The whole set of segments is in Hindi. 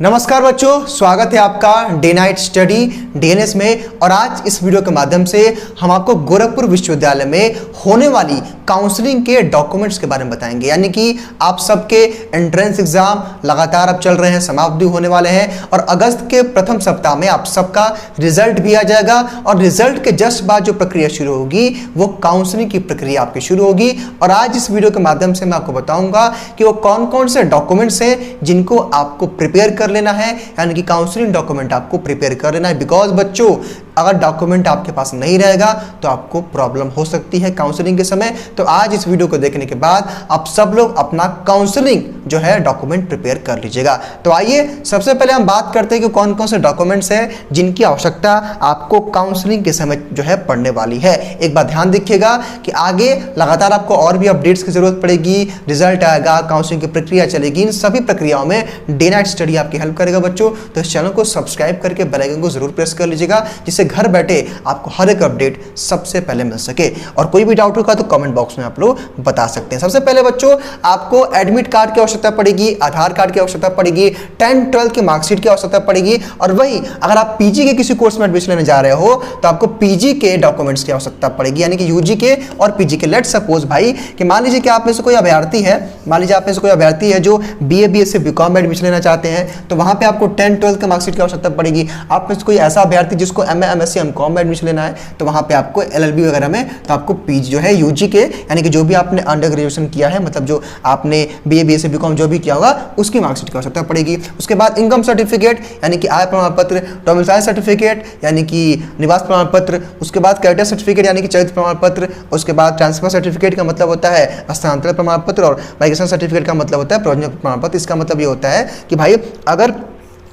नमस्कार बच्चों, स्वागत है आपका डे नाइट स्टडी डीएनएस में। और आज इस वीडियो के माध्यम से हम आपको गोरखपुर विश्वविद्यालय में होने वाली काउंसलिंग के डॉक्यूमेंट्स के बारे में बताएंगे। यानी कि आप सबके एंट्रेंस एग्जाम लगातार अब चल रहे हैं, समाप्त भी होने वाले हैं और अगस्त के प्रथम सप्ताह में आप सबका रिजल्ट भी आ जाएगा। और रिजल्ट के जस्ट बाद जो प्रक्रिया शुरू होगी वो काउंसलिंग की प्रक्रिया आपकी शुरू होगी। और आज इस वीडियो के माध्यम से मैं आपको बताऊंगा कि वो कौन कौन से डॉक्यूमेंट्स हैं जिनको आपको प्रिपेयर कर लेना है, यानी कि काउंसलिंग डॉक्यूमेंट आपको प्रिपेयर कर लेना है। बिकॉज बच्चों, अगर डॉक्यूमेंट आपके पास नहीं रहेगा तो आपको प्रॉब्लम हो सकती है काउंसलिंग के समय। तो आज इस वीडियो को देखने के बाद आप सब लोग अपना काउंसलिंग जो है डॉक्यूमेंट प्रिपेयर कर लीजिएगा। तो आइए सबसे पहले हम बात करते हैं कि कौन कौन से डॉक्यूमेंट्स हैं जिनकी आवश्यकता आपको काउंसलिंग के समय जो है पड़ने वाली है। एक बात ध्यान रखिएगा कि आगे लगातार आपको और भी अपडेट्स की जरूरत पड़ेगी, रिजल्ट आएगा, काउंसलिंग की प्रक्रिया चलेगी। इन सभी प्रक्रियाओं में डे नाइट स्टडी आपकी हेल्प करेगा बच्चों। तो इस चैनल को सब्सक्राइब करके बेल आइकन को जरूर प्रेस कर लीजिएगा, जिससे घर बैठे आपको हर एक अपडेट सबसे पहले मिल सके। और कोई भी डाउट होगा तो कमेंट बॉक्स में आप लोग बता सकते हैं। सबसे पहले बच्चों, आपको एडमिट कार्ड की आवश्यकता पड़ेगी, आधार कार्ड की आवश्यकता पड़ेगी, 10-12 की मार्कशीट की आवश्यकता पड़ेगी। और वही अगर आप पीजी के किसी कोर्स में एडमिशन लेने जा रहे हो तो आपको पीजी के डॉक्यूमेंट्स की आवश्यकता पड़ेगी, यानी कि यूजी के और पीजी के। लेट्स सपोज भाई कि मान लीजिए कि आप में से कोई अभ्यर्थी है, जो बीए बीएससी बीकॉम में एडमिशन लेना चाहते हैं, तो वहां पे आपको 10-12 की मार्कशीट की आवश्यकता पड़ेगी। आप में से कोई ऐसा अभ्यर्थी जिसको एमए एमएससी एमकॉम में एडमिशन लेना है, तो वहां पे आपको एलएलबी वगैरह में तो आपको पीजी जो है यूजी के, यानी कि जो भी आपने अंडर ग्रेजुएशन किया है, मतलब जो आपने बीए बीएससी बीकॉम जो भी किया होगा उसकी मार्कशीट की आवश्यकता पड़ेगी। उसके बाद इनकम सर्टिफिकेट, यानी कि आय प्रमाण पत्र, डोमिसाइल सर्टिफिकेट यानी कि निवास प्रमाण पत्र, उसके बाद कैरेक्टर सर्टिफिकेट यानी कि चरित्र प्रमाण पत्र, उसके बाद ट्रांसफर सर्टिफिकेट का मतलब होता है स्थानांतरण प्रमाण पत्र, और माइग्रेशन सर्टिफिकेट का मतलब होता है प्रयोजन प्रमाण पत्र। इसका मतलब ये होता है कि भाई अगर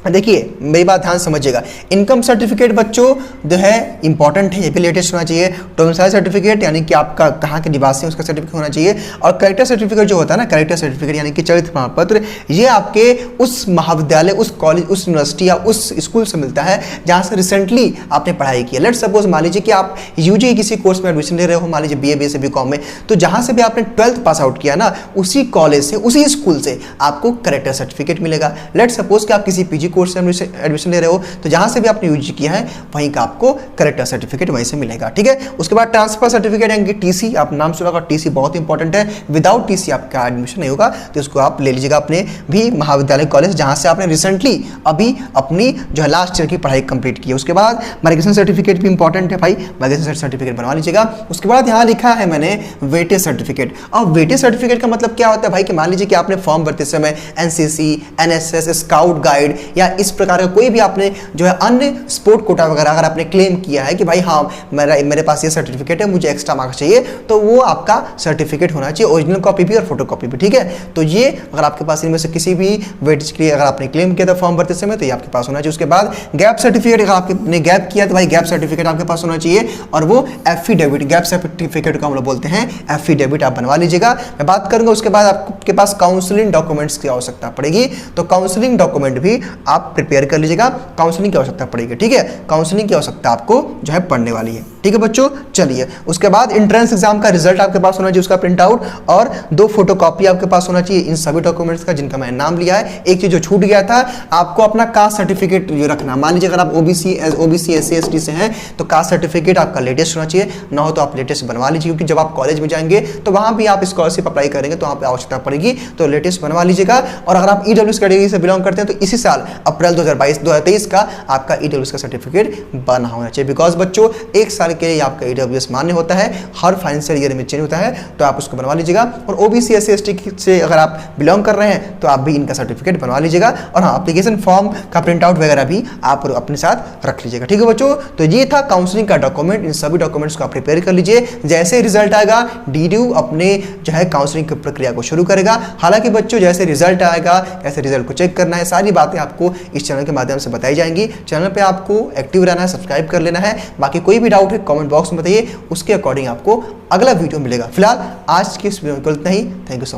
देखिए मेरी बात ध्यान समझिएगा, इनकम सर्टिफिकेट बच्चों जो है इंपॉर्टेंट है, ये भी लेटेस्ट होना चाहिए। डोमिसाइल सर्टिफिकेट यानी कि आपका कहाँ के निवासी है उसका सर्टिफिकेट होना चाहिए। और कैरेक्टर सर्टिफिकेट जो होता है ना, कैरेक्टर सर्टिफिकेट यानी कि चरित्र प्रमाण पत्र, ये आपके उस महाविद्यालय, उस कॉलेज, उस यूनिवर्सिटी या उस स्कूल से मिलता है जहाँ से रिसेंटली आपने पढ़ाई की है। लेट्स सपोज मान लीजिए कि आप यूजी किसी कोर्स में एडमिशन ले रहे हो, मान लीजिए बीए बीएससी बीकॉम में, तो जहाँ से भी आपने 12th पास आउट किया ना, उसी कॉलेज से, उसी स्कूल से आपको कैरेक्टर सर्टिफिकेट मिलेगा। लेट्स सपोज कि आप किसी पीजी कोर्स से एडमिशन ले रहे हो, तो जहां से भी आपने यूजी किया है वहीं का आपको कैरेक्टर सर्टिफिकेट वहीं से मिलेगा, ठीक है। उसके बाद ट्रांसफर सर्टिफिकेट यानी कि टीसी, आप नाम सुना होगा, टीसी बहुत इंपॉर्टेंट है। विदाउट टीसी आपका एडमिशन नहीं होगा, तो इसको आप ले लीजिएगा अपने भी महाविद्यालय कॉलेज जहां से आपने रिसेंटली अभी अपनी जो है लास्ट ईयर की पढ़ाई कंप्लीट की है। उसके बाद माइग्रेशन सर्टिफिकेट भी इंपॉर्टेंट है भाई, माइग्रेशन सर्टिफिकेट बनवा लीजिएगा। उसके बाद यहाँ लिखा है मैंने वेटेज सर्टिफिकेट। और वेटेज सर्टिफिकेट का मतलब क्या होता है भाई कि मान लीजिए कि आपने फॉर्म भरते समय एनसीसी, एनएसएस, स्काउट गाइड या इस प्रकार का कोई भी आपने जो है अन्य स्पोर्ट कोटा वगैरह अगर आपने क्लेम किया है कि भाई हाँ मेरे पास ये सर्टिफिकेट है, मुझे एक्स्ट्रा मार्क्स चाहिए, तो वो आपका सर्टिफिकेट होना चाहिए, ओरिजिनल कॉपी भी और फोटो कॉपी भी, ठीक है। तो ये अगर आपके पास इनमें से किसी भी वेटेज के लिए अगर आपने क्लेम किया था फॉर्म भरते समय, तो ये आपके पास होना चाहिए। उसके बाद गैप सर्टिफिकेट, अगर आपने गैप किया तो भाई गैप सर्टिफिकेट आपके पास होना चाहिए, और वो एफिडेविट, गैप सर्टिफिकेट को हम लोग बोलते हैं एफिडेविट, आप बनवा लीजिएगा। मैं बात करूंगा उसके बाद आपके पास काउंसलिंग डॉक्यूमेंट्स की आवश्यकता पड़ेगी, तो काउंसलिंग डॉक्यूमेंट भी आप प्रिपेयर कर लीजिएगा। काउंसलिंग की आवश्यकता पड़ेगी, ठीक है। काउंसलिंग की आवश्यकता आपको जो है पढ़ने वाली है, ठीक है बच्चों। चलिए उसके बाद एंट्रेंस एग्जाम का रिजल्ट आपके पास होना चाहिए, उसका प्रिंट आउट, और 2 फोटोकॉपी आपके पास होना चाहिए इन सभी डॉक्यूमेंट्स का जिनका मैंने नाम लिया है। एक चीज जो छूट गया था, आपको अपना कास्ट सर्टिफिकेट जो रखना, मान लीजिए अगर आप ओबीसी एससी एसटी से हैं तो कास्ट सर्टिफिकेट आपका लेटेस्ट होना चाहिए, ना हो तो आप लेटेस्ट बनवा लीजिए, क्योंकि जब आप कॉलेज में जाएंगे तो वहां भी आप स्कॉलरशिप अप्लाई करेंगे तो वहां पर आवश्यकता पड़ेगी, तो लेटेस्ट बनवा लीजिएगा। और अगर आप ईडब्ल्यूएस कैटेगरी से बिलोंग करते हैं तो इसी साल अप्रैल 2023 का आपका ईडब्ल्यूएस का सर्टिफिकेट बना होना चाहिए। बिकॉज बच्चों एक साल के लिए आपका ईडब्ल्यूएस मान्य होता है, हर फाइनेंशियल ईयर में चेंज होता है, तो आप उसको बनवा लीजिएगा। और ओबीसी एससी एसटी से अगर आप बिलोंग कर रहे हैं तो आप भी इनका सर्टिफिकेट बनवा लीजिएगा। और हाँ, एप्लीकेशन फॉर्म का प्रिंट आउट वगैरह भी आप अपने साथ रख लीजिएगा, ठीक है बच्चों। तो ये था काउंसलिंग का डॉक्यूमेंट, इन सभी डॉक्यूमेंट्स को आप प्रिपेयर कर लीजिए। जैसे रिजल्ट आएगा डीडीयू अपने जो है काउंसलिंग की प्रक्रिया को शुरू करेगा। हालांकि बच्चों जैसे रिजल्ट आएगा, कैसे रिजल्ट को चेक करना है, सारी बातें आपको इस चैनल के माध्यम से बताई जाएंगी। चैनल पे आपको एक्टिव रहना है, सब्सक्राइब कर लेना है। बाकी कोई भी डाउट है कमेंट बॉक्स में बताइए, उसके अकॉर्डिंग आपको अगला वीडियो मिलेगा। फिलहाल आज की इस वीडियो में इतना ही। Thank you so much.